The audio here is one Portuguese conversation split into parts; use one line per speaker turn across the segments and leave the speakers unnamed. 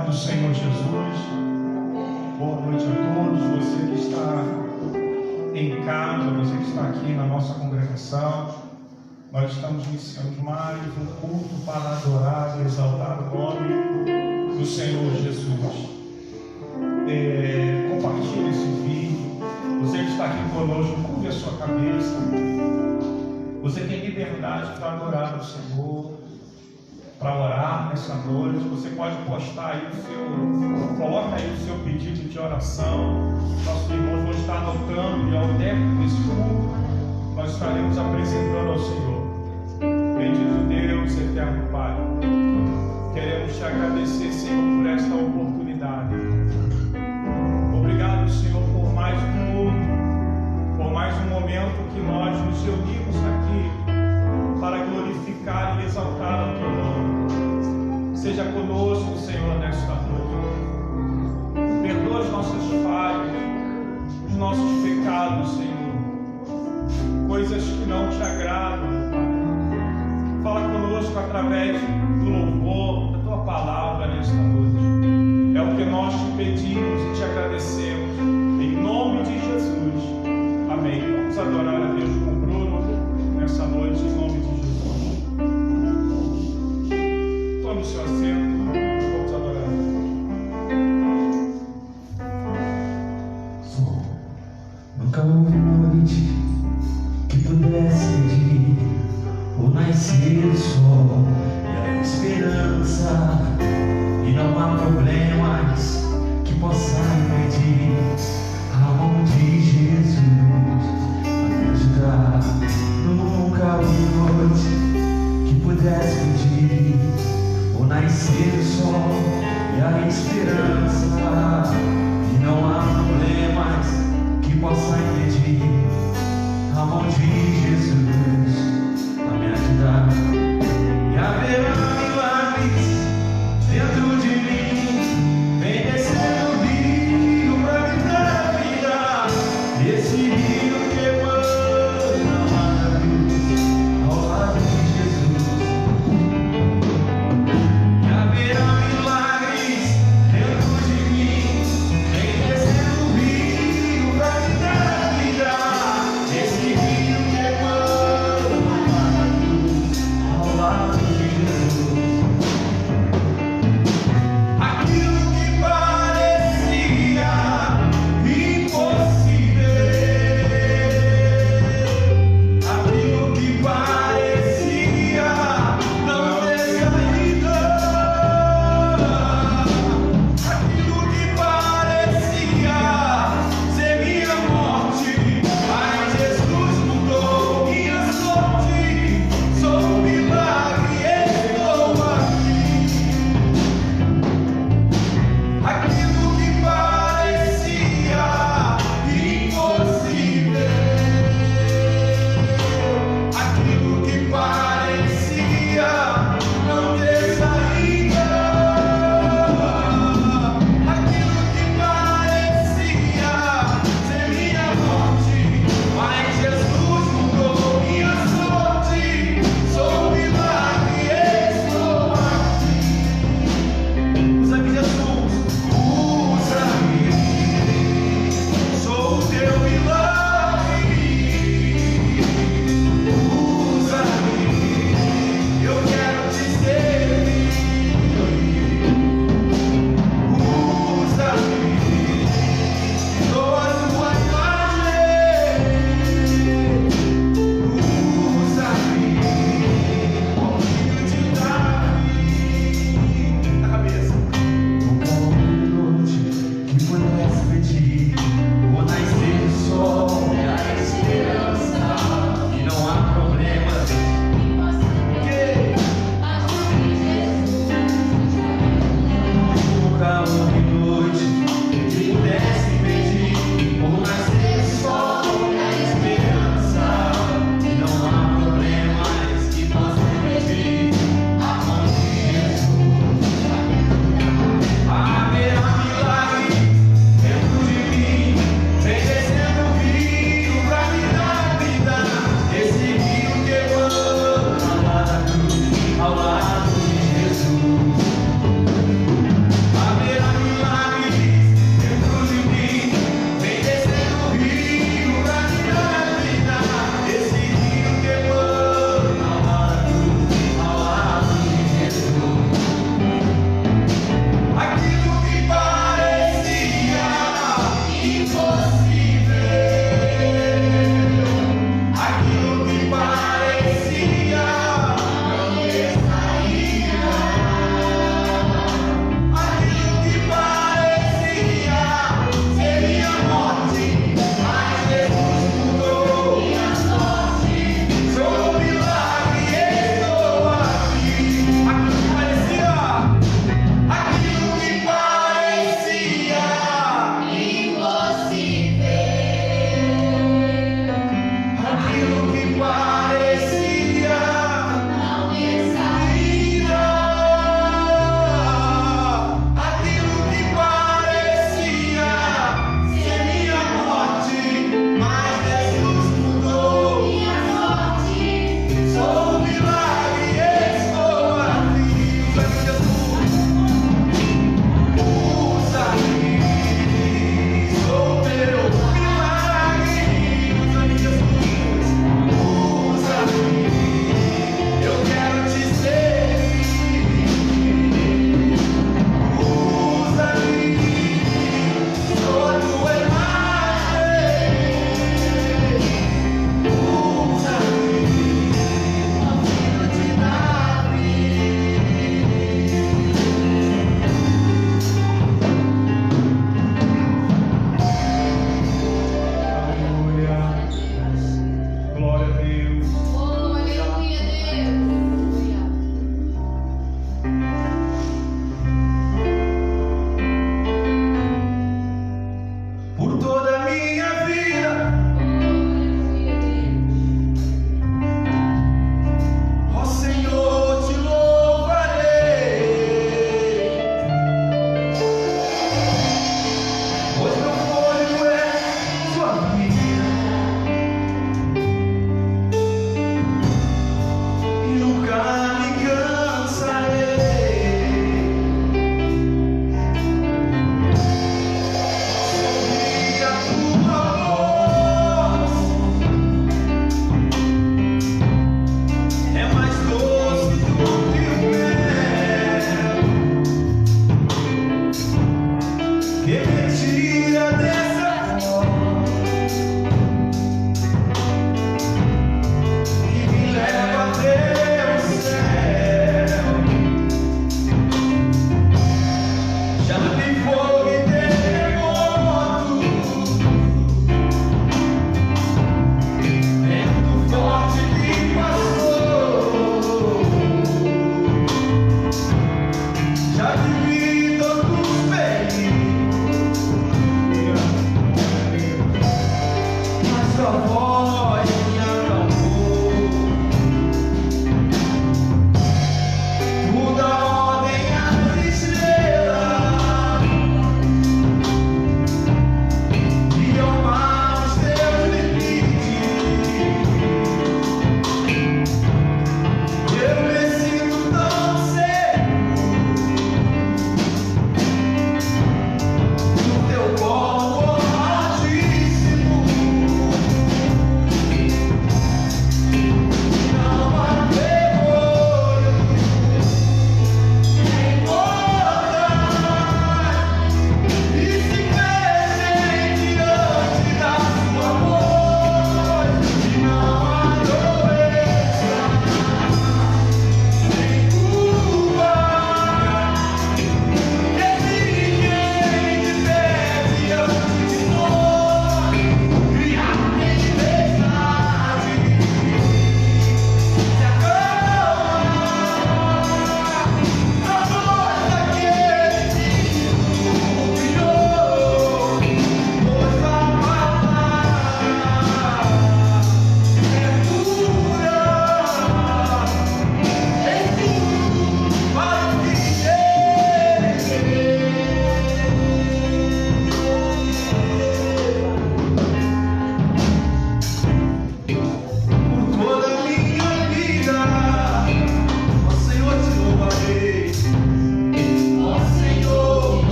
paz do Senhor Jesus. Boa noite a todos, você que está em casa, você que está aqui na nossa congregação. Nós estamos iniciando mais um culto para adorar e exaltar o nome do Senhor Jesus. Compartilhe esse vídeo. Você que está aqui conosco, curve a sua cabeça. Você tem liberdade para adorar o Senhor, para orar nessa noite. Você pode postar aí coloca aí o seu pedido de oração. Nossos irmãos vão estar anotando e ao término desse culto nós estaremos apresentando ao Senhor. Bendito Deus, eterno Pai, queremos te agradecer, Senhor, por esta oportunidade. Obrigado, Senhor, por mais um culto, por mais um momento que nós nos reunimos aqui para glorificar e exaltar o teu nome. Seja conosco, Senhor, nesta noite. Perdoa as nossas falhas, os nossos pecados, Senhor, coisas que não te agradam, Pai. Fala conosco através do louvor da tua palavra nesta noite. É o que nós te pedimos e te agradecemos, em nome de Jesus. Amém. Vamos adorar a Deus com o Bruno nessa noite, em nome de Jesus. Tome o seu assento, vamos adorar a Deus.
Nunca houve noite que pudesse medir o nascer do sol e a esperança, e não há problemas que possam impedir a mão de Jesus a me ajudar. Nunca houve noite que pudesse medir o nascer do sol e a esperança, e não há problemas que possam impedir a mão de Jesus a me ajudar. E haverá milagres dentro de mim, vem descendo o rio pra me dar vida. Esse rio que emana a luz ao lado de Jesus. E haverá milagres dentro de mim, vem descendo o rio pra me dar vida. Esse rio que emana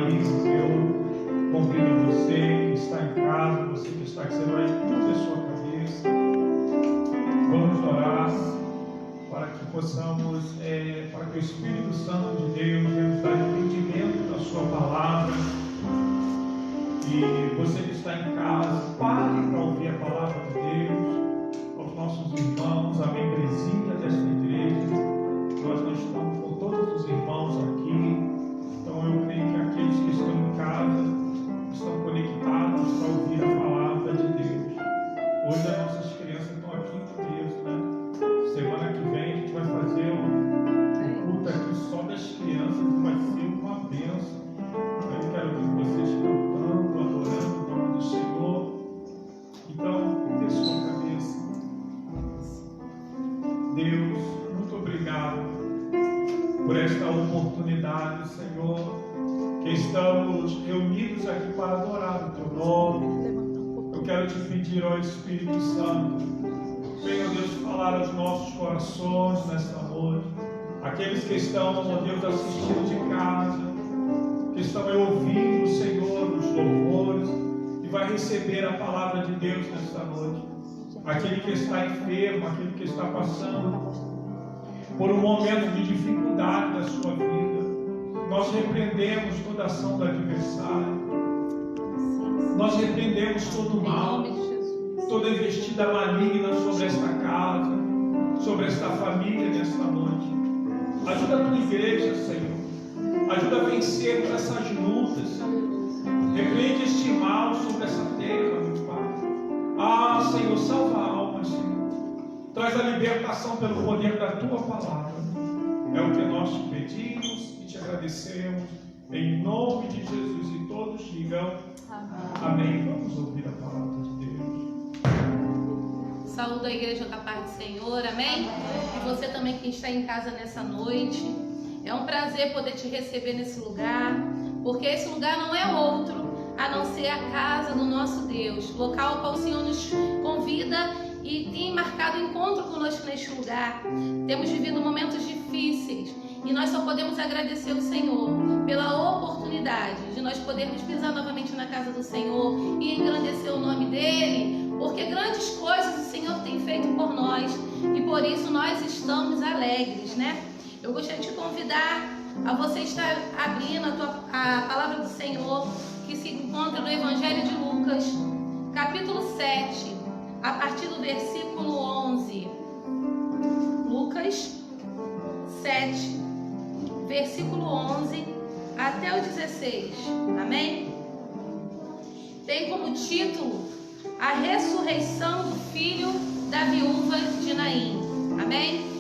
países. Eu convido você que está em casa, você que está aqui, você vai curvar a sua cabeça. Vamos orar para que possamos, para que o Espírito Santo de Deus nos dê entendimento da sua palavra. E você que está em casa, pare para ouvir a palavra de Deus. Aos nossos irmãos, a membresia desta igreja, nós não estamos com todos os irmãos aqui. Então eu creio que aqueles que estão em casa estão conectados para ouvir a palavra de Deus. Hoje as nossas crianças estão aqui com Deus, né? Semana que vem a gente vai fazer um culto aqui só das crianças e vai ser uma bênção. Eu quero ver vocês cantando, adorando o nome do Senhor. Então, dê sua cabeça. Deus, muito obrigado por esta oportunidade, Senhor, que estamos reunidos aqui para adorar o Teu nome. Eu quero te pedir, ó Espírito Santo, venha, Deus, falar aos nossos corações nesta noite. Aqueles que estão, ó Deus, assistindo de casa, que estão ouvindo, Senhor, os louvores, e vai receber a palavra de Deus nesta noite. Aquele que está enfermo, aquele que está passando por um momento de dificuldade da sua vida, nós repreendemos toda ação do adversário, nós repreendemos todo o mal, toda investida maligna sobre esta casa, sobre esta família nesta noite. Ajuda a tua igreja, Senhor, ajuda a vencer essas lutas, repreende este mal sobre essa terra, meu Pai. Ah, Senhor, salva a alma, Senhor. Traz a libertação pelo poder da Tua palavra. É o que nós te pedimos e te agradecemos. Em nome de Jesus. E todos digam amém. Vamos ouvir a palavra de Deus.
Saúdo a igreja com a paz do Senhor, amém? E você também que está em casa nessa noite. É um prazer poder te receber nesse lugar, porque esse lugar não é outro a não ser a casa do nosso Deus, local ao qual o Senhor nos convida e tem marcado encontro conosco neste lugar. Temos vivido momentos difíceis e nós só podemos agradecer ao Senhor pela oportunidade de nós podermos pisar novamente na casa do Senhor e engrandecer o nome dEle, porque grandes coisas o Senhor tem feito por nós e por isso nós estamos alegres, né? Eu gostaria de te convidar a você estar abrindo a palavra do Senhor, que se encontra no Evangelho de Lucas, capítulo 7, a partir do versículo 11. Lucas 7, versículo 11 até o 16. Amém? Tem como título a ressurreição do filho da viúva de Naim. Amém?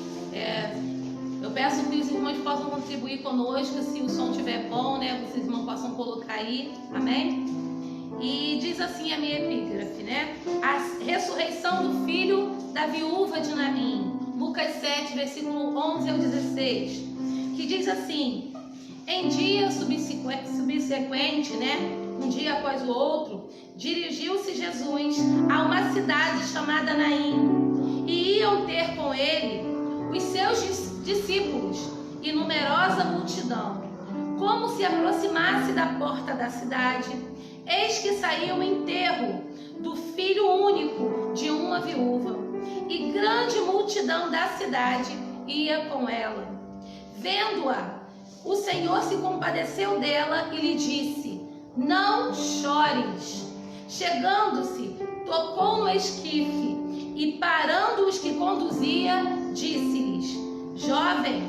Eu peço que os irmãos possam contribuir conosco, se o som estiver bom, né? Os irmãos possam colocar aí, amém? E diz assim a minha epígrafe, né? A ressurreição do filho da viúva de Naim. Lucas 7, versículo 11 ao 16, que diz assim: em dia subsequente, né? Um dia após o outro, dirigiu-se Jesus a uma cidade chamada Naim, e iam ter com ele os seus discípulos e numerosa multidão. Como se aproximasse da porta da cidade, eis que saiu o enterro do filho único de uma viúva, e grande multidão da cidade ia com ela. Vendo-a, o Senhor se compadeceu dela e lhe disse: não chores. Chegando-se, tocou no esquife e, parando os que conduzia, disse-lhes: jovem,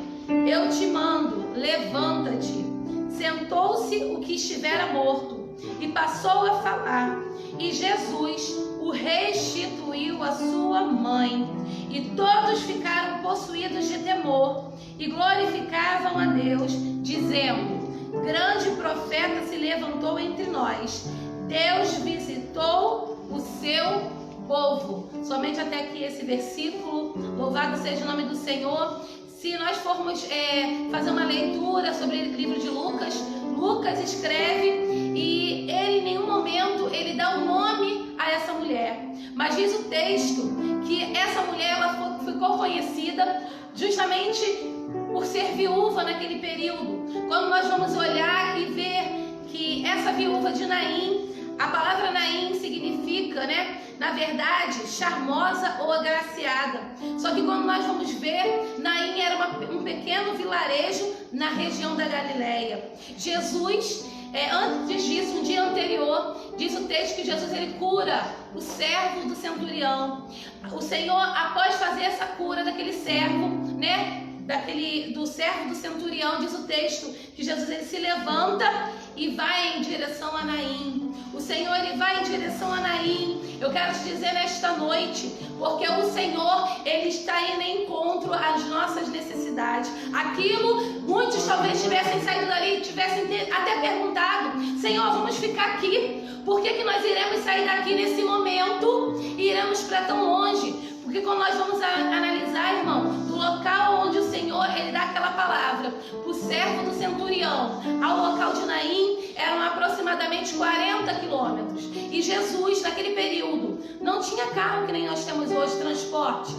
eu te mando, levanta-te. Sentou-se o que estivera morto e passou a falar. E Jesus o restituiu à sua mãe. E todos ficaram possuídos de temor e glorificavam a Deus, dizendo: grande profeta se levantou entre nós. Deus visitou o seu povo. Somente até aqui esse versículo. Louvado seja o nome do Senhor. Se nós formos fazer uma leitura sobre o livro de Lucas, Lucas escreve e ele em nenhum momento ele dá um nome a essa mulher. Mas diz o texto que essa mulher ela ficou conhecida justamente por ser viúva naquele período. Quando nós vamos olhar e ver essa viúva de Naim, a palavra Naim significa, né, na verdade, charmosa ou agraciada. Só que quando nós vamos ver, Naim era um pequeno vilarejo na região da Galileia. Jesus, antes disso, um dia anterior, diz o texto que Jesus ele cura o servo do centurião. O Senhor, após fazer essa cura daquele servo, né, do servo do centurião, diz o texto que Jesus ele se levanta e vai em direção a Naim. O Senhor ele vai em direção a Naim. Eu quero te dizer nesta noite, porque o Senhor ele está indo em encontro às nossas necessidades. Aquilo, muitos talvez tivessem saído dali, tivessem até perguntado: Senhor, vamos ficar aqui? Por que nós iremos sair daqui nesse momento e iremos para tão longe? Porque quando nós vamos analisar, irmão, do local onde o Senhor ele dá aquela palavra para o servo do centurião ao local de Naim, eram aproximadamente 40 quilômetros. E Jesus, naquele período, não tinha carro que nem nós temos hoje, transporte.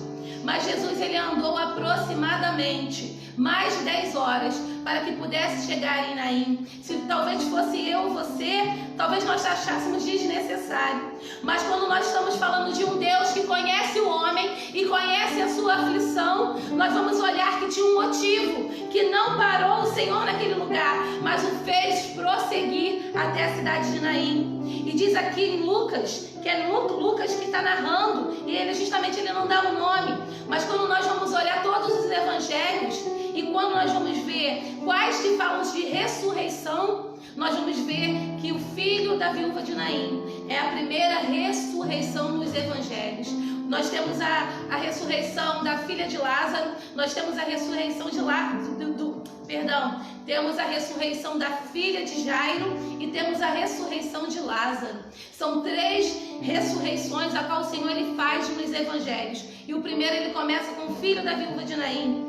Mas Jesus ele andou aproximadamente mais de 10 horas para que pudesse chegar em Naim. Se talvez fosse eu ou você, talvez nós achássemos desnecessário. Mas quando nós estamos falando de um Deus que conhece o homem e conhece a sua aflição, nós vamos olhar que tinha um motivo, que não parou o Senhor naquele lugar, mas o fez prosseguir até a cidade de Naim. E diz aqui em Lucas, que é Lucas que está narrando, e ele justamente ele não dá um nome, mas quando nós vamos olhar todos os evangelhos, e quando nós vamos ver quais que falam de ressurreição, nós vamos ver que o filho da viúva de Naim é a primeira ressurreição nos evangelhos. Nós temos a ressurreição da filha de Lázaro, nós temos a ressurreição de temos a ressurreição da filha de Jairo e temos a ressurreição de Lázaro. São 3 ressurreições a qual o Senhor ele faz nos evangelhos. E o primeiro ele começa com o filho da viúva de Naim.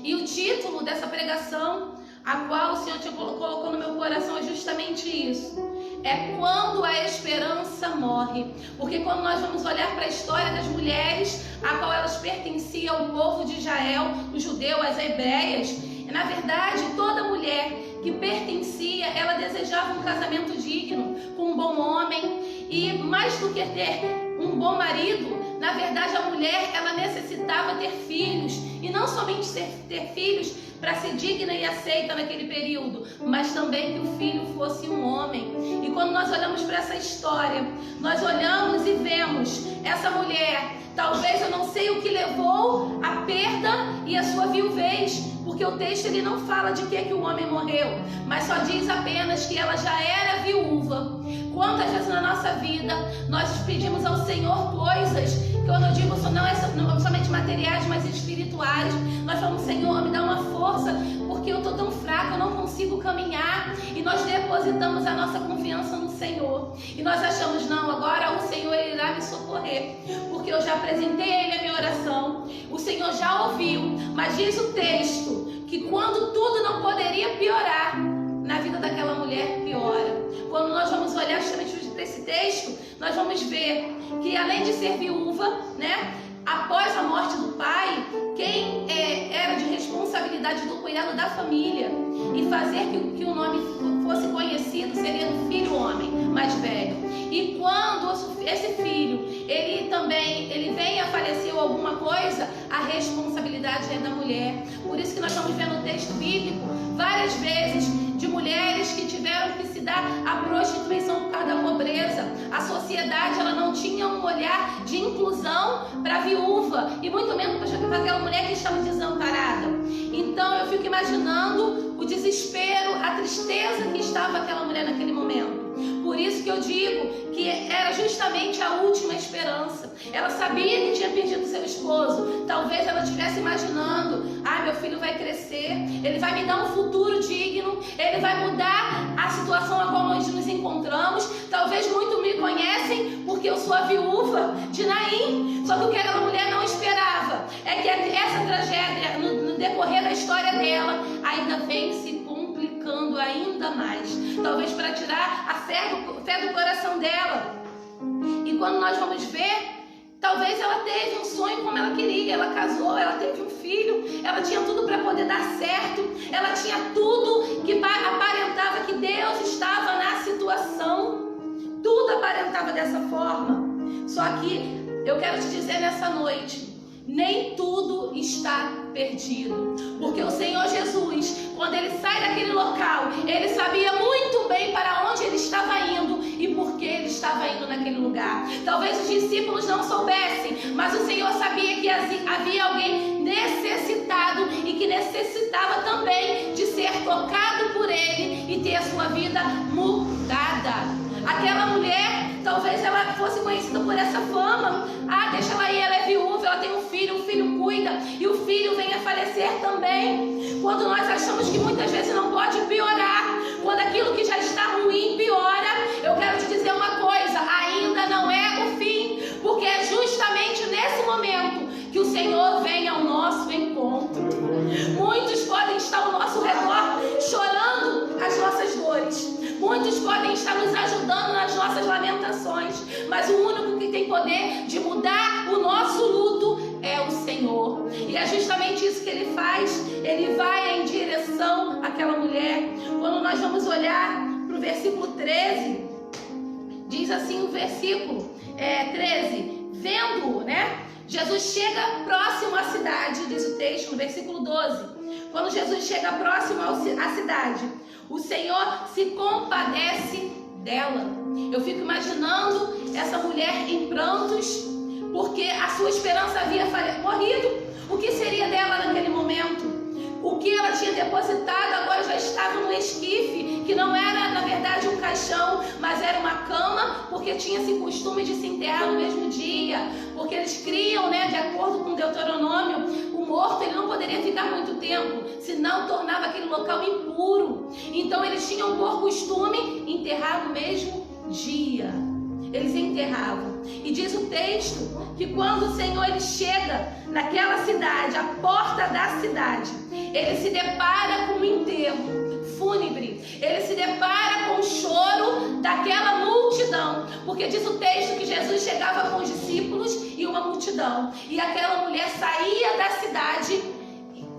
E o título dessa pregação, a qual o Senhor colocou no meu coração, é justamente isso. É quando a esperança morre. Porque quando nós vamos olhar para a história das mulheres, a qual elas pertenciam ao povo de Israel, o judeu, as hebreias, na verdade, toda mulher que pertencia, ela desejava um casamento digno, com um bom homem. E mais do que ter um bom marido, na verdade, a mulher, ela necessitava ter filhos. E não somente ter filhos para ser digna e aceita naquele período, mas também que o filho fosse um homem. E quando nós olhamos para essa história, nós olhamos e vemos essa mulher, talvez eu não sei o que levou a perda e a sua viuvez, porque o texto ele não fala de que o homem morreu, mas só diz apenas que ela já era viúva. Quantas vezes na nossa vida nós pedimos ao Senhor coisas, que eu não digo não somente materiais, mas espirituais. Nós falamos: Senhor, me dá uma força, porque eu estou tão fraca, eu não consigo caminhar. E nós depositamos a nossa confiança no Senhor. E nós achamos: não, agora o Senhor irá me socorrer, porque eu já apresentei a Ele a minha oração. O Senhor já ouviu, mas diz o texto que quando tudo não poderia piorar, na vida daquela mulher piora. Quando nós vamos olhar justamente para esse texto, nós vamos ver que além de ser viúva, né, após a morte do pai, quem era de responsabilidade do cuidado da família e fazer que o nome fosse conhecido seria do filho homem mais velho. E quando esse filho ele vem a falecer ou alguma coisa, a responsabilidade é da mulher. Por isso que nós estamos vendo o texto bíblico várias vezes de mulheres que tiveram que se dar à prostituição por causa da pobreza. A sociedade ela não tinha um olhar de inclusão para a viúva e muito menos para aquela mulher que estava desamparada. Então eu fico imaginando o desespero, a tristeza que estava aquela mulher naquele momento. Por isso que eu digo que era justamente a última esperança. Ela sabia que tinha perdido seu esposo. Talvez ela estivesse imaginando: meu filho vai crescer, ele vai me dar um futuro digno, ele vai mudar a situação a qual nós nos encontramos. Talvez muitos me conhecem porque eu sou a viúva de Naim. Só que o que aquela mulher não esperava é que essa tragédia, no decorrer da história dela, ainda vem se complicando ainda mais, talvez para tirar a fé do coração dela. E quando nós vamos ver, talvez ela teve um sonho como ela queria, ela casou, ela teve um filho, ela tinha tudo para poder dar certo, ela tinha tudo que aparentava que Deus estava na estava dessa forma. Só que eu quero te dizer nessa noite, nem tudo está perdido, porque o Senhor Jesus, quando ele sai daquele local, ele sabia muito bem para onde ele estava indo e por que ele estava indo naquele lugar. Talvez os discípulos não soubessem, mas o Senhor sabia que havia alguém necessitado e que necessitava também de ser tocado por ele e ter a sua vida mudada. Aquela mulher, talvez ela fosse conhecida por essa fama. Ah, deixa ela ir, ela é viúva, ela tem um filho cuida e o filho vem a falecer também. Quando nós achamos que muitas vezes não pode piorar, quando aquilo que já está ruim piora, eu quero te dizer uma coisa, ainda não é o fim, porque é justamente nesse momento que o Senhor vem ao nosso encontro. Muitos podem estar ao nosso redor chorando as nossas dores. Muitos podem estar nos ajudando nas nossas lamentações, mas o único que tem poder de mudar o nosso luto é o Senhor. E é justamente isso que ele faz. Ele vai em direção àquela mulher. Quando nós vamos olhar para o versículo 13, diz assim o versículo 13: vendo, né? Jesus chega próximo à cidade, diz o texto no versículo 12. Quando Jesus chega próximo à cidade, o Senhor se compadece dela. Eu fico imaginando essa mulher em prantos, porque a sua esperança havia morrido. O que seria dela naquele momento? O que ela tinha depositado agora já estava no esquife, que não era, na verdade, um caixão, mas era uma cama, porque tinha esse costume de se enterrar no mesmo dia, porque eles criam, né, de acordo com Deuteronômio, o morto ele não poderia ficar muito tempo, senão tornava aquele local impuro. Então eles tinham por costume enterrar no mesmo dia. Eles enterravam. E diz o texto que quando o Senhor ele chega naquela cidade, à porta da cidade, ele se depara com um enterro fúnebre. Ele se depara com o choro daquela multidão. Porque diz o texto que Jesus chegava com os discípulos e uma multidão. E aquela mulher saía da cidade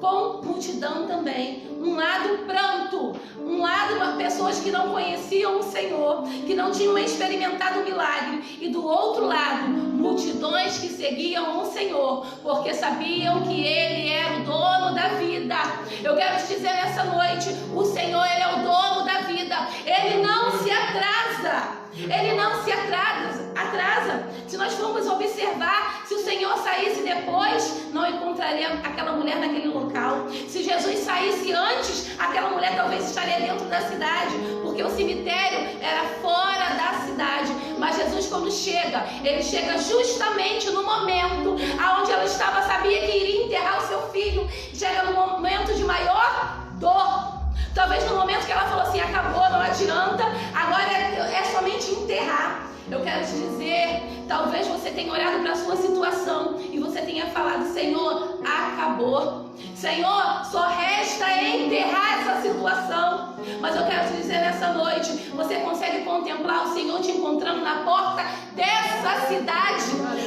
com multidão também. Um lado pranto, um lado pessoas que não conheciam o Senhor, que não tinham experimentado o milagre, e do outro lado multidões que seguiam o Senhor, porque sabiam que Ele era o dono da vida. Eu quero te dizer nessa noite, o Senhor Ele é o dono da vida. Ele não se atrasa. Ele não se atrasa. Se nós formos observar, se o Senhor saísse depois, não encontraria aquela mulher naquele local. Se Jesus saísse antes, aquela mulher talvez estaria dentro da cidade, porque o cemitério era fora da cidade. Mas Jesus, quando chega, ele chega justamente no momento aonde ela estava, sabia que iria enterrar o seu filho. Chega no momento de maior dor. Talvez no momento que ela falou assim, acabou, não adianta, agora é somente enterrar. Eu quero te dizer, talvez você tenha olhado para a sua situação e você tenha falado, Senhor, acabou. Senhor, só resta enterrar essa situação. Mas eu quero te dizer nessa noite, você consegue contemplar o Senhor te encontrando na porta dessa cidade.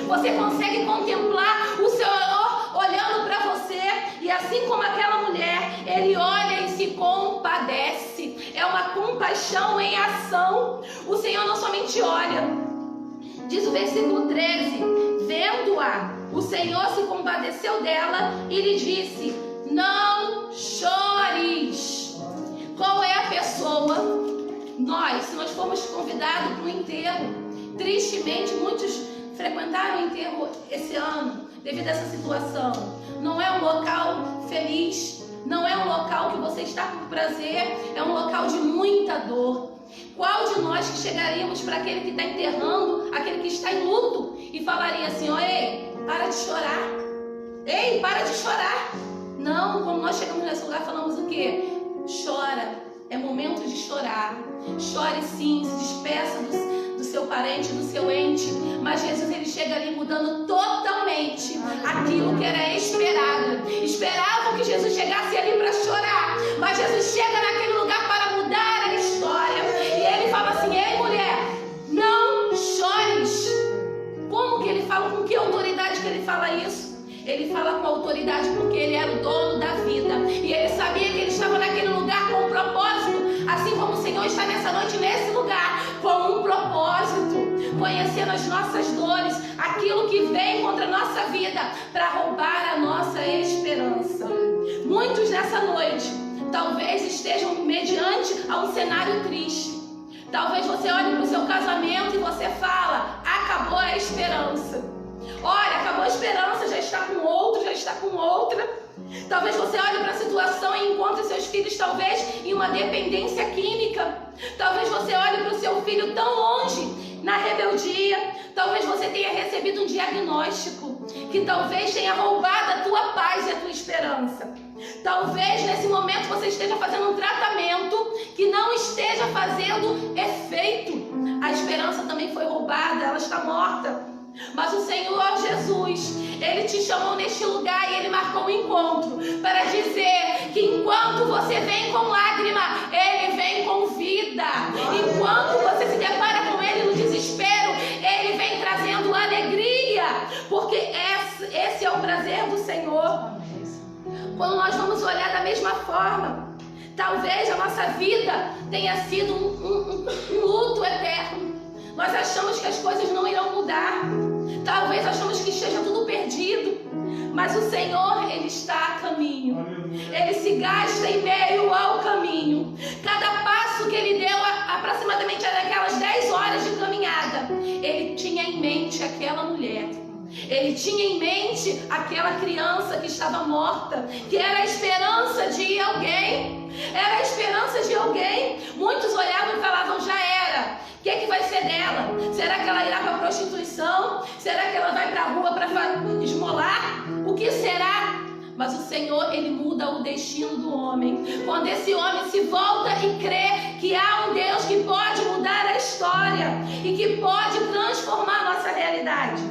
Você consegue contemplar o Senhor olhando para você. E assim como aquela mulher, Ele olha e se compadece. É uma compaixão em ação. O Senhor não somente olha. Diz o versículo 13: vendo-a, o Senhor se compadeceu dela e lhe disse, não chores. Qual é a pessoa? Nós, se nós formos convidados para um enterro, tristemente muitos frequentaram o enterro esse ano devido a essa situação. Não é um local feliz, não é um local que você está por prazer, é um local de muita dor. Qual de nós que chegaríamos para aquele que está enterrando, aquele que está em luto, e falaria assim, ó, ei, para de chorar. Ei, para de chorar. Não, quando nós chegamos nesse lugar, falamos o quê? Chora, é momento de chorar. Chore sim, se despeça do seu parente, do seu ente. Mas Jesus, ele chega ali mudando totalmente aquilo que era esperado. Esperavam que Jesus chegasse ali para chorar, mas Jesus chega naquele lugar para mudar a história. E ele fala assim, ei mulher, não chores. Como que ele fala? Com que autoridade que ele fala isso? Ele fala com autoridade porque ele era o dono da vida. E ele sabia que ele estava naquele lugar com um propósito. Assim como o Senhor está nessa noite nesse lugar com um propósito. conhecendo as nossas dores, aquilo que vem contra a nossa vida para roubar a nossa esperança. Muitos nessa noite talvez estejam mediante a um cenário triste. Talvez você olhe para o seu casamento e você fala: acabou a esperança. Olha, acabou a esperança, já está com outro, já está com outra. Talvez você olhe para a situação e encontre seus filhos talvez em uma dependência química. Talvez você olhe para o seu filho tão longe, na rebeldia. Talvez você tenha recebido um diagnóstico que talvez tenha roubado a tua paz e a tua esperança. Talvez nesse momento você esteja fazendo um tratamento que não esteja fazendo efeito. A esperança também foi roubada, ela está morta. Mas o Senhor Jesus, Ele te chamou neste lugar e Ele marcou um encontro para dizer que enquanto você vem com lágrima, Ele vem com vida. Enquanto você se depara com Ele no desespero, Ele vem trazendo alegria, porque esse é o prazer do Senhor. Quando nós vamos olhar da mesma forma, talvez a nossa vida tenha sido um luto eterno. Nós achamos que as coisas não irão mudar. Talvez achamos que esteja tudo perdido. Mas o Senhor, Ele está a caminho. Ele se gasta em meio ao caminho. Cada passo que Ele deu, aproximadamente aquelas 10 horas de caminhada, Ele tinha em mente aquela mulher. Ele tinha em mente aquela criança que estava morta, que era a esperança de alguém. Era a esperança de alguém. Muitos olhavam e falavam: já era. O que é que vai ser dela? Será que ela irá para a prostituição? Será que ela vai para a rua para esmolar? O que será? Mas o Senhor, Ele muda o destino do homem. Quando esse homem se volta e crê que há um Deus que pode mudar a história e que pode transformar a nossa realidade.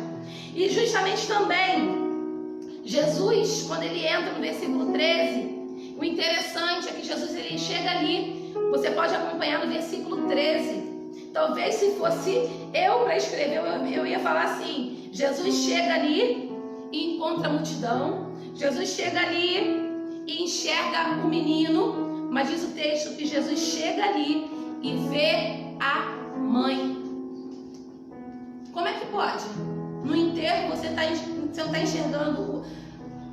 E justamente também, Jesus, quando Ele entra no versículo 13, o interessante é que Jesus, Ele chega ali. Você pode acompanhar no versículo 13. Talvez se fosse eu para escrever, eu ia falar assim: Jesus chega ali e encontra a multidão. Jesus chega ali e enxerga o menino. Mas diz o texto que Jesus chega ali e vê a mãe. Como é que pode? No enterro você não está enxergando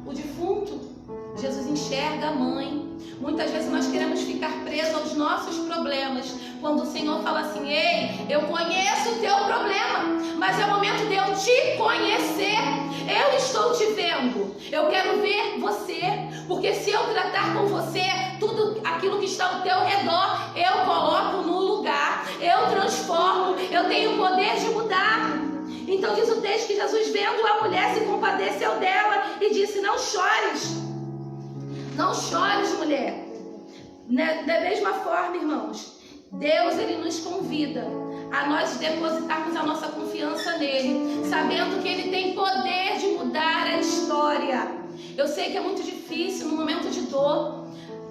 o defunto. Jesus enxerga a mãe. Muitas vezes nós queremos ficar presos aos nossos problemas, quando o Senhor fala assim: ei, eu conheço o teu problema, mas é o momento de eu te conhecer. Eu estou te vendo, eu quero ver você, porque se eu tratar com você, tudo aquilo que está ao teu redor, eu coloco no lugar, eu transformo, eu tenho o poder de mudar. Então diz o texto que Jesus, vendo a mulher, se compadeceu dela e disse: não chores. Não chores, mulher. Da mesma forma, irmãos, Deus, Ele nos convida a nós depositarmos a nossa confiança nele, sabendo que Ele tem poder de mudar a história. Eu sei que é muito difícil no momento de dor.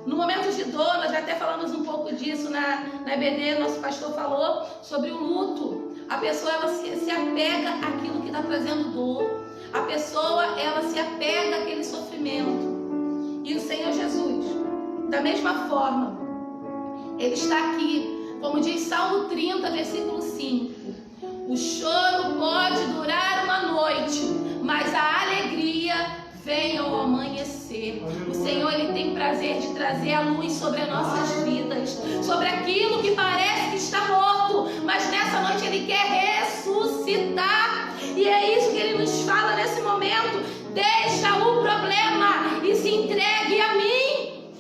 No momento de dor, nós já até falamos um pouco disso na EBD, nosso pastor falou sobre o luto. A pessoa, ela se apega àquilo que está trazendo dor. A pessoa, ela se apega àquele sofrimento. E o Senhor Jesus, da mesma forma, Ele está aqui, como diz Salmo 30, versículo 5. O choro pode durar uma noite, mas a alegria vem ao amanhecer. O Senhor, Ele tem prazer de trazer a luz sobre as nossas vidas, sobre aquilo que parece que está morto, mas nessa noite Ele quer ressuscitar. E é isso que Ele nos fala nesse momento. Deixa o problema e se entregue a mim.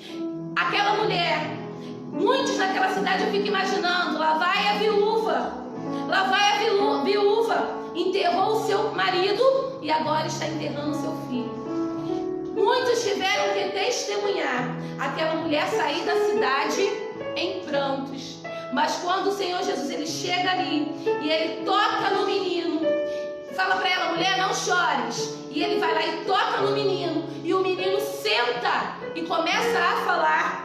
Aquela mulher, muitos naquela cidade, eu fico imaginando, lá vai a viúva, enterrou o seu marido e agora está enterrando o seu filho. Muitos tiveram que testemunhar aquela mulher sair da cidade em prantos. Mas quando o Senhor Jesus, Ele chega ali e Ele toca no menino, fala para ela: mulher, não chores. E Ele vai lá e toca no menino, e o menino senta e começa a falar.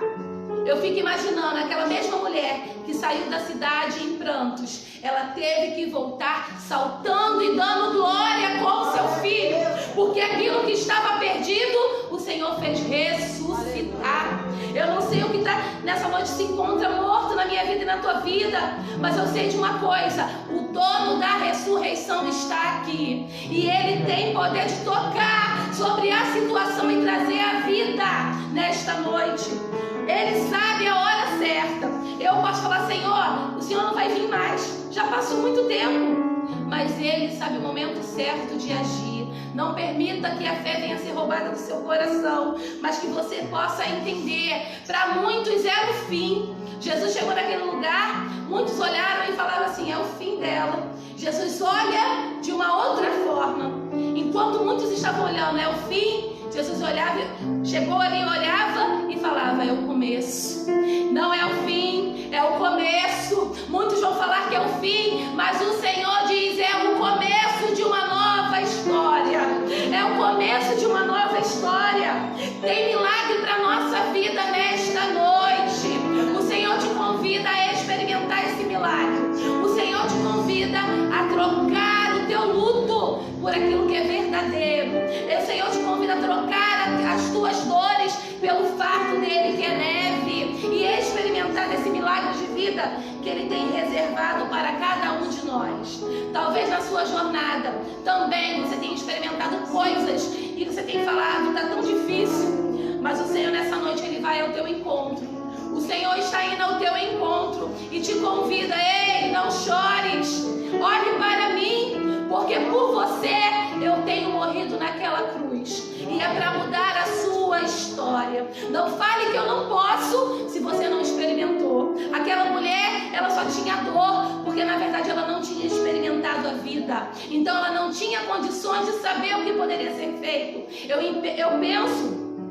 Eu fico imaginando aquela mesma mulher que saiu da cidade em prantos. Ela teve que voltar saltando e dando glória com o seu filho, porque aquilo que estava perdido, o Senhor fez ressuscitar. Eu não sei o que nessa noite se encontra morto na minha vida e na tua vida, mas eu sei de uma coisa: o dono da ressurreição está aqui, e ele tem poder de tocar sobre a situação e trazer a vida nesta noite. Ele sabe a hora certa. Eu posso falar: Senhor, o Senhor não vai vir mais, já passou muito tempo, mas Ele sabe o momento certo de agir. Não permita que a fé venha ser roubada do seu coração, mas que você possa entender. Para muitos era o fim. Jesus chegou naquele lugar, muitos olharam e falaram assim: é o fim dela. Jesus olha de uma outra forma. Enquanto muitos estavam olhando, é o fim, Jesus olhava, chegou ali, olhava e falava: é o começo. Não é o fim, é o começo. Muitos vão falar que é o fim, mas o Senhor diz: é o começo de uma nova história. É o começo de uma nova história. Tem milagre para nossa vida nesta noite. O Senhor te convida a experimentar esse milagre. O Senhor te convida a trocar o teu luto por aquilo que é verdadeiro. O Senhor te convida a trocar as tuas dores pelo fardo dele, que é neve, e experimentar esse milagre de vida que ele tem reservado para cada um de nós. Talvez na sua jornada também você tenha experimentado coisas e você tenha falado: está tão difícil, mas o Senhor nessa noite ele vai ao teu encontro. O Senhor está indo ao teu encontro e te convida: ei, não chores, olhe para mim, porque por você eu tenho morrido naquela cruz, e é para mudar a sua história. Não fale que eu não posso se você não experimentou. Aquela mulher, ela só tinha dor porque na verdade ela não tinha experimentado a vida, então ela não tinha condições de saber o que poderia ser feito. Eu penso,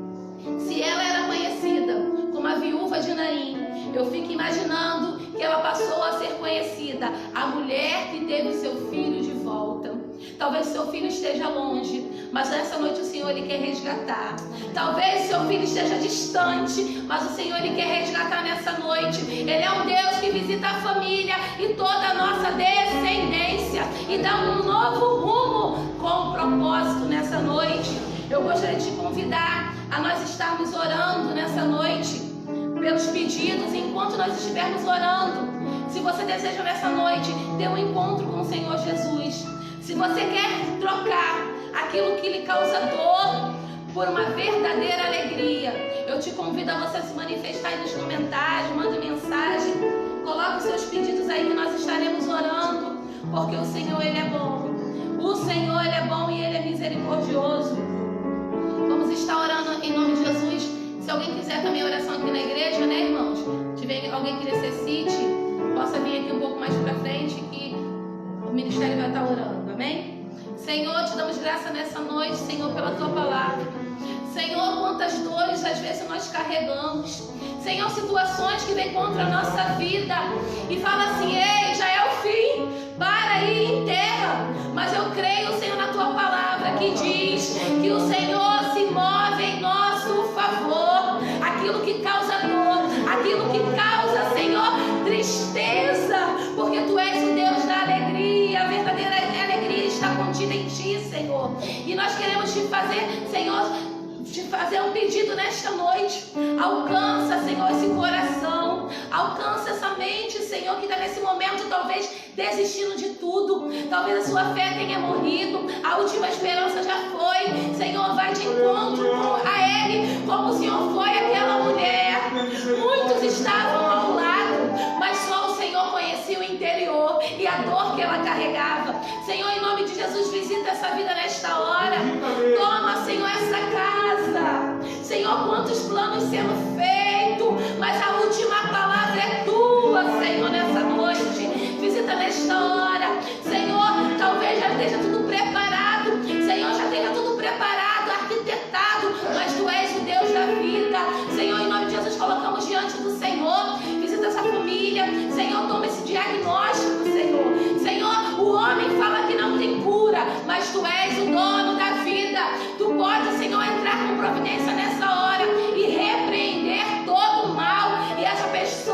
se ela era conhecida como a viúva de Naim, eu fico imaginando que ela passou a ser conhecida, a mulher que teve seu filho de volta. Talvez seu filho esteja longe, mas nessa noite o Senhor ele quer resgatar. Talvez seu filho esteja distante, mas o Senhor ele quer resgatar nessa noite. Ele é um Deus que visita a família e toda a nossa descendência e dá um novo rumo com propósito nessa noite. Eu gostaria de te convidar a nós estarmos orando nessa noite pelos pedidos, enquanto nós estivermos orando. Se você deseja nessa noite ter um encontro com o Senhor Jesus, se você quer trocar aquilo que lhe causa dor por uma verdadeira alegria, eu te convido a você se manifestar aí nos comentários, mande mensagem, coloque os seus pedidos aí que nós estaremos orando, porque o Senhor ele é bom. O Senhor ele é bom e ele é misericordioso. Vamos estar orando em nome de Jesus. Se alguém quiser também oração aqui na igreja, né, irmãos? Se tiver alguém que necessite, possa vir aqui um pouco mais para frente que o ministério vai estar orando, amém? Senhor, te damos graça nessa noite, Senhor, pela tua palavra. Senhor, quantas dores às vezes nós carregamos. Senhor, situações que vêm contra a nossa vida e fala assim: ei, já é o fim, para aí em terra. Mas eu creio, Senhor, na tua palavra que diz que o Senhor se move em nosso favor. Aquilo que causa dor, aquilo que causa, Senhor, tristeza, porque tu és o Deus da alegria. A verdadeira alegria está contida em ti, Senhor. E nós queremos te fazer, Senhor, te fazer um pedido nesta noite. Alcança, Senhor, esse coração. Alcança essa mente, Senhor, que está nesse momento talvez desistindo de tudo. Talvez a sua fé tenha morrido, a última esperança já foi. Senhor, vai de encontro a Ele, como o Senhor foi aquela mulher. Muitos estavam ao lado, mas só o Senhor conhecia o interior e a dor que ela carregava. Senhor, em nome de Jesus, visita essa vida nesta hora. Toma, Senhor, essa casa. Senhor, quantos planos sendo feitos, mas a última palavra é tua, Senhor, nessa noite. Visita nesta hora. Senhor, talvez já esteja tudo preparado. Senhor, já tenha tudo preparado, arquitetado, mas tu és o Deus da vida. Senhor, em nome de Jesus, colocamos diante do Senhor. Visita essa família. Senhor, toma esse diagnóstico, Senhor. Senhor, o homem fala que não tem cura, mas tu és o dono da vida. Tu pode, Senhor, entrar com providência nessa hora e repreender todo o mal e essa pessoa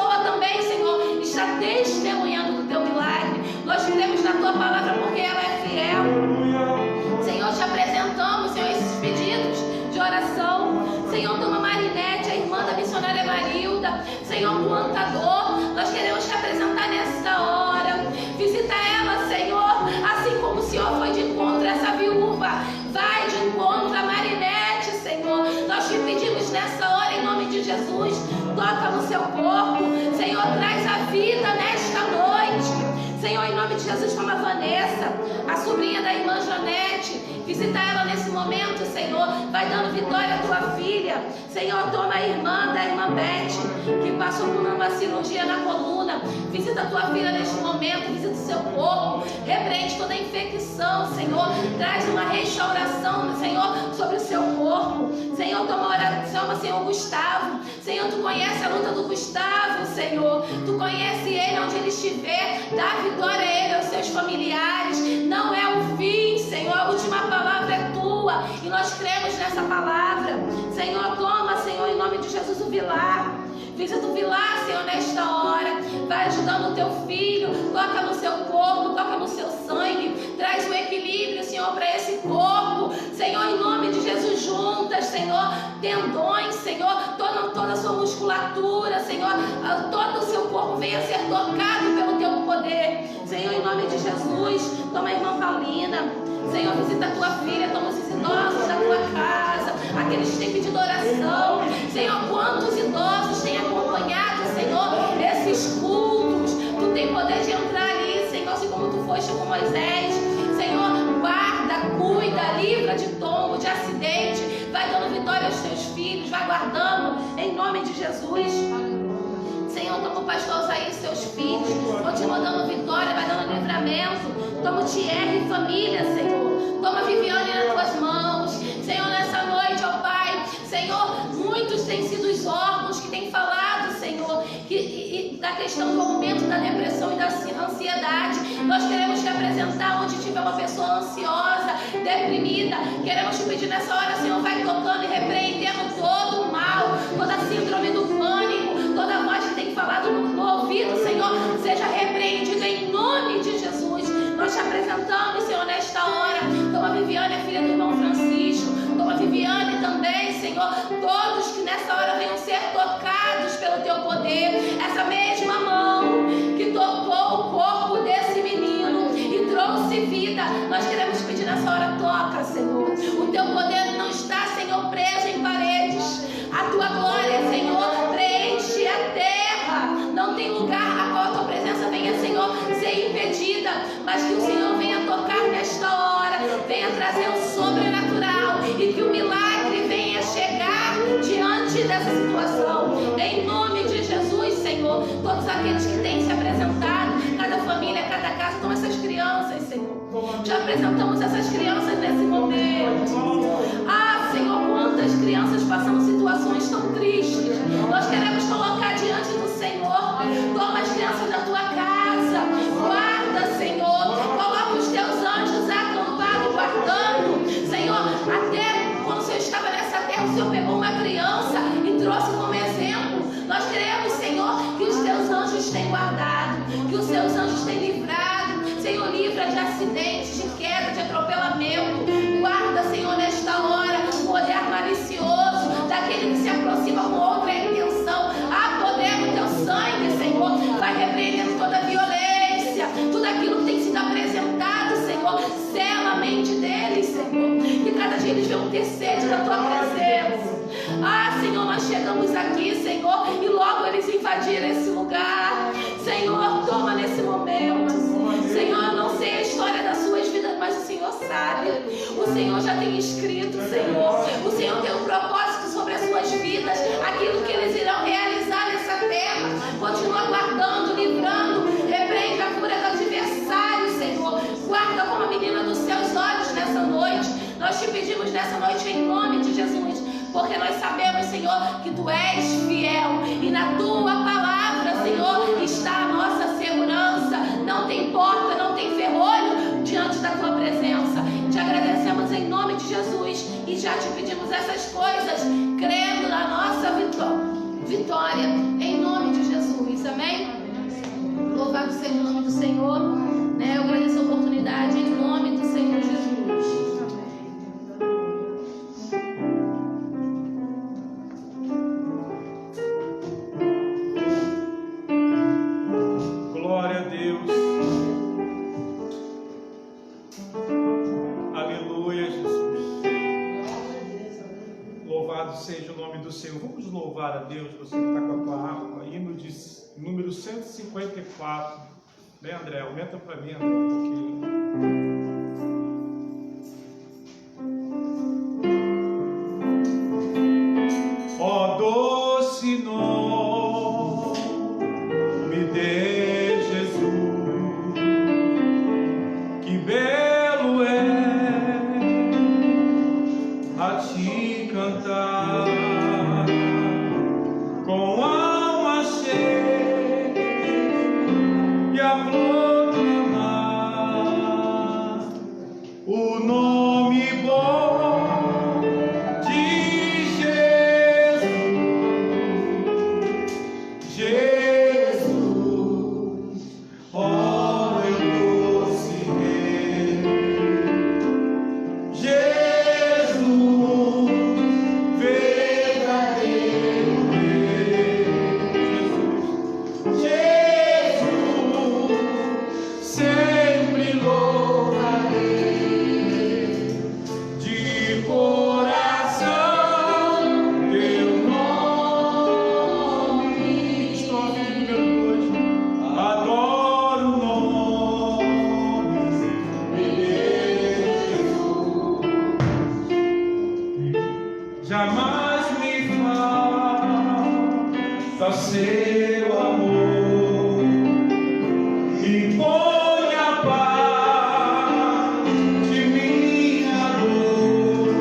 de Jesus, toma a Vanessa, a sobrinha da irmã Janete. Visita ela nesse momento, Senhor. Vai dando vitória à tua filha. Senhor, toma a irmã da irmã Beth, que passou por uma cirurgia na coluna. Visita a tua filha neste momento. Visita o seu corpo. Repreende toda a infecção, Senhor. Traz uma restauração, Senhor, sobre o seu corpo. Senhor, toma oração, Senhor, Gustavo. Senhor, tu conhece a luta do Gustavo, Senhor. Tu conhece ele onde ele estiver. Dá vitória a ele, aos seus familiares. Não é o fim, Senhor. A última palavra é tua. E nós cremos nessa palavra. Senhor, toma, Senhor, em nome de Jesus, o Vilar. Visita o Vilar, Senhor, nesta hora. Vai ajudando o teu filho. Toca no seu corpo, toca no seu sangue. Traz o equilíbrio, Senhor, para esse corpo. Senhor, em nome de Jesus, juntas, Senhor, tendões, Senhor, toda a sua musculatura, Senhor, todo o seu corpo venha ser tocado pelo teu poder. Senhor, em nome de Jesus, toma a irmã Paulina. Senhor, visita a tua filha, toma os idosos da tua casa, aqueles que têm pedido oração. Senhor, quantos idosos têm acompanhado, Senhor, esses cultos? Tu tem poder de entrar ali, Senhor, assim como tu foste com Moisés. Senhor, guarda, cuida, livra de tombo, de acidente. Vai dando vitória aos teus filhos, vai guardando, em nome de Jesus. Senhor, toma o pastor Osaí e seus filhos. Continua dando vitória, vai dando livramento. Toma o Thierry e família, Senhor. Toma a Viviane nas tuas mãos. Senhor, nessa noite, ó Pai. Senhor, muitos têm sido os órgãos que têm falado, Senhor, da questão do aumento da depressão e da ansiedade. Nós queremos te apresentar onde tiver uma pessoa ansiosa, deprimida. Queremos te pedir nessa hora, Senhor, vai tocando e repreendendo todo o mal, toda a síndrome do pânico, toda a voz que tem falado no ouvido, Senhor, seja repreendida em nome de Jesus. Nós te apresentamos, Senhor, nesta hora. Toma a Viviane, a filha do irmão Francisco. Toma a Viviane também, Senhor. Todos que nessa hora venham ser tocados pelo teu poder. Essa mesma mão que tocou o corpo desse menino e trouxe vida. Nós queremos pedir nessa hora, toca, Senhor. O teu poder não está, Senhor, preso em paredes. A tua glória, Senhor, preenche a terra. Não tem lugar a qual a tua presença venha, Senhor, ser impedida. Mas que o Senhor venha tocar nesta hora. Venha trazer o sobrenatural. E que o milagre venha chegar diante dessa situação. Em nome de Jesus, Senhor. Todos aqueles que têm se apresentado, cada família, cada casa, com essas crianças, Senhor. Já apresentamos essas crianças nesse momento. Ah, Senhor, quantas crianças passam situações tão tristes. Nós queremos colocar diante do Senhor. Toma as crianças da tua casa. Guarda, Senhor. Coloca os teus anjos acampados, guardando. Senhor, até quando o Senhor estava nessa terra, o Senhor pegou uma criança e trouxe como exemplo. Nós queremos, Senhor, que os teus anjos tenham guardado, que os seus anjos tenham livrado. Senhor, livra de acidentes, de queda, de atropelamento. Guarda, Senhor, nesta hora, o olhar malicioso daquele que se aproxima com outra intenção. Apodera o teu sangue, Senhor. Vai repreendendo toda a violência, tudo aquilo que tem sido apresentado, Senhor. Sela a mente deles, Senhor. Que cada dia eles venham ter sede da tua presença. Ah, Senhor, nós chegamos aqui, Senhor, e logo eles invadiram esse lugar. Senhor, toma nesse momento. Senhor, eu não sei a história das suas vidas, mas o Senhor sabe. O Senhor já tem escrito, Senhor. O Senhor tem um propósito sobre as suas vidas, aquilo que eles irão realizar nessa terra. Continua guardando, livrando, repreende a cura do adversário, Senhor. Guarda como a menina dos seus olhos nessa noite. Nós te pedimos nessa noite em nome de Jesus, porque nós sabemos, Senhor, que tu és fiel e na tua palavra, Senhor, está a nossa segurança. Não tem porta, não tem ferrolho diante da tua presença. Te agradecemos em nome de Jesus e já te pedimos essas coisas, crendo na nossa vitória, em nome de Jesus. Amém? Louvado seja o nome do Senhor. Eu agradeço a oportunidade em nome do Senhor Jesus.
Glória a Deus. Aleluia, Jesus. Louvado seja o nome do Senhor. Vamos louvar a Deus. Você que está com a tua harpa, hino de número 154. Vem, André, aumenta para mim, André, um pouquinho. Ó doce nome de Jesus, que belo é a te cantar, com alma cheia e a proclamar o nome bom de Jesus, ó meu doce Rei, Jesus, verdadeiro Rei, Jesus, sempre louvarei de coração teu nome. Estou ouvindo número 2. Adoro o nome de Jesus. Jamais me falta seu amor, e põe a paz de minha dor,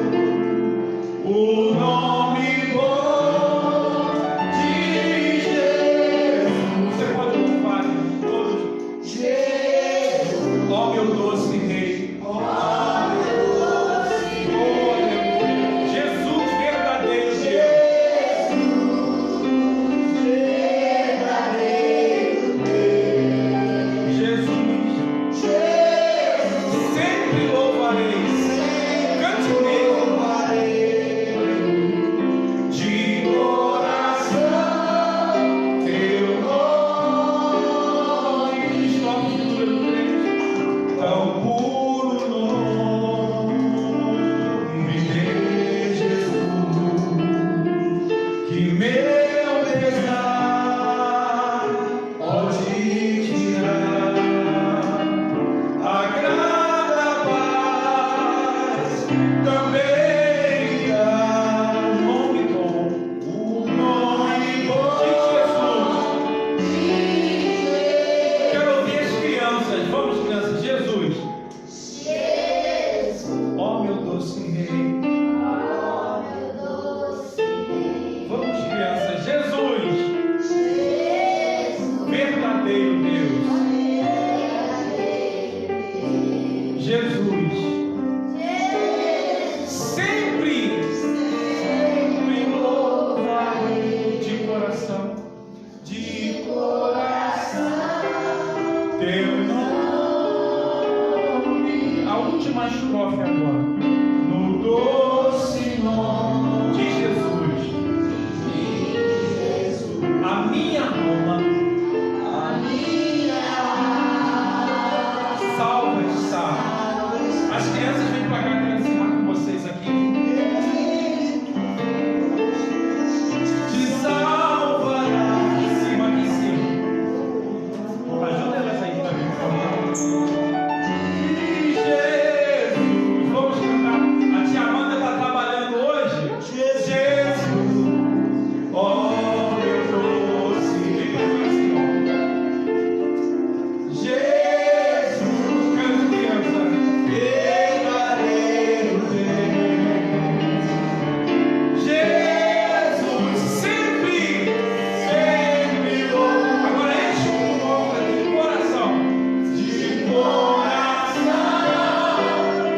o nome bom de Jesus. Você pode louvar todos. Jesus, ó meu doce Rei, ó meu doce Rei, Jesus verdadeiro Deus, Jesus, sempre louvarei, cante comigo, de coração teu nome. Estoque número 3. Tão puro nome de Jesus, que meu pesar pode tirar, agrada a paz também dá. O nome bom de Jesus. Quero ouvir as crianças. Vamos, crianças. Jesus, ó meu doce Rei. Vamos, crianças. Jesus, verdadeiro Deus. Jesus, sempre louvarei de coração teu nome. A última estrofe agora. No doce nome de Jesus, a minha alma salva está. As crianças vêm para cá, quero ensinar com vocês aqui. Te salvará. Aqui em cima, aqui em cima. Ajuda elas aí para mim, por favor. Jesus, vamos cantar. A tia Amanda está trabalhando hoje. Jesus, ó meu doce Jesus, canta, criança, verdadeiro Deus. Jesus, sempre louvo. Agora enche o boca de coração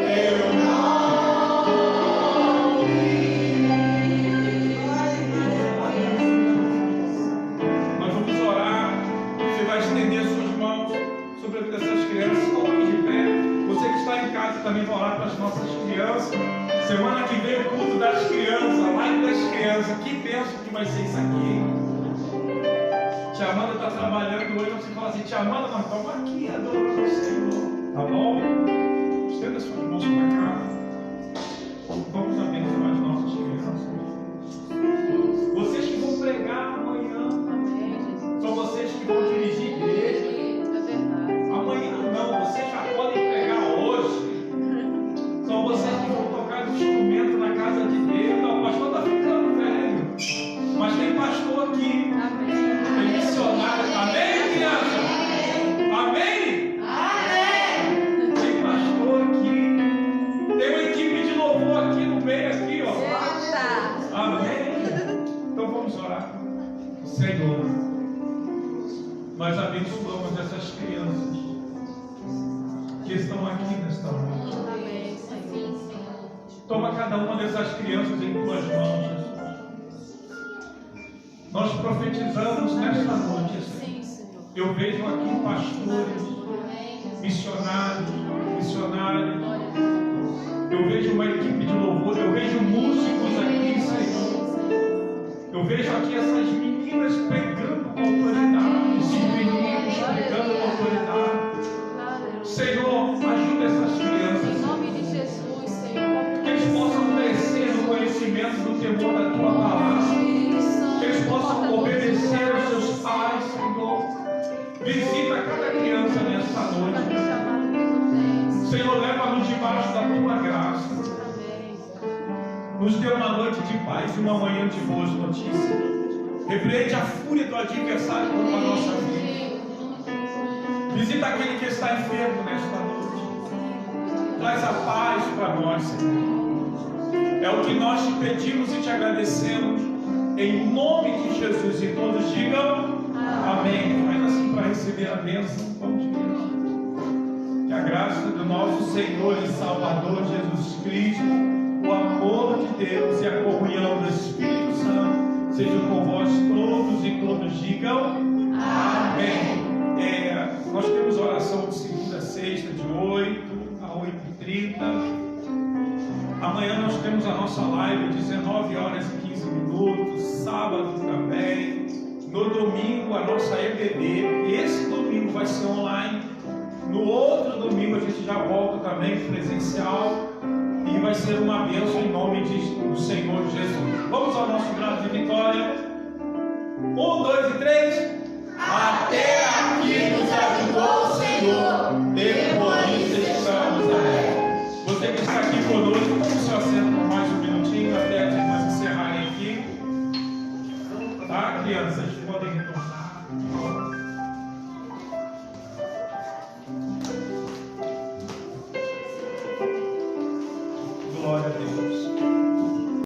teu nome. Nós vamos orar. Você vai estender suas mãos sobre a vida dessas crianças. Coloque de pé. Você que está em casa também vai orar para as nossas crianças. Semana que vem o culto das crianças, a live das crianças. Que bênção que vai ser isso aqui. Tia Amanda está trabalhando hoje. Você fala assim, tia Amanda, nós estamos aqui adorando o Senhor. Tá bom? Estenda suas mãos para cá. Vamos abençoar as nossas crianças. Vocês que vão pregar amanhã, são vocês que vão dirigir a igreja.
É verdade.
nós abençoamos essas crianças que estão aqui nesta noite. Toma cada uma dessas crianças em tuas mãos, Jesus. Nós profetizamos nesta noite, Senhor. Eu vejo aqui pastores, missionários. Eu vejo uma equipe de louvor, eu vejo músicos aqui, Senhor. Eu vejo aqui essas meninas pregando com autoridade, esses meninos pregando com autoridade. Senhor, ajuda essas crianças.
Em nome de Jesus, Senhor.
Que eles possam crescer no conhecimento do temor da tua palavra. Que eles possam obedecer aos seus pais, Senhor. Visita cada criança nesta noite. Senhor, leva-nos debaixo da tua graça. Nos dê uma noite de paz e uma manhã de boas notícias. Repreende a fúria do adversário contra a nossa vida. Visita aquele que está enfermo nesta noite. Traz a paz para nós, Senhor. É o que nós te pedimos e te agradecemos. Em nome de Jesus. E todos digam amém. Faz assim para receber a bênção. Vamos ver. Que a graça do nosso Senhor e Salvador Jesus Cristo, o amor de Deus e a comunhão do Espírito Santo sejam com vós todos e todos digam amém. Nós temos oração de segunda a sexta, de 8 a 8h30. Amanhã nós temos a nossa live, 19 horas e 15 minutos. Sábado também. No domingo, a nossa EBD. Esse domingo vai ser online. No outro domingo, a gente já volta também presencial. E vai ser uma bênção em nome do Senhor Jesus. Vamos ao nosso grado de vitória. 1, 2 e 3. Até aqui nos ajudou o Senhor. Depois estamos abertos. Você que está aqui conosco, tome o seu assento por mais um minutinho até nós encerrarem aqui. Tá, crianças? Podem retornar.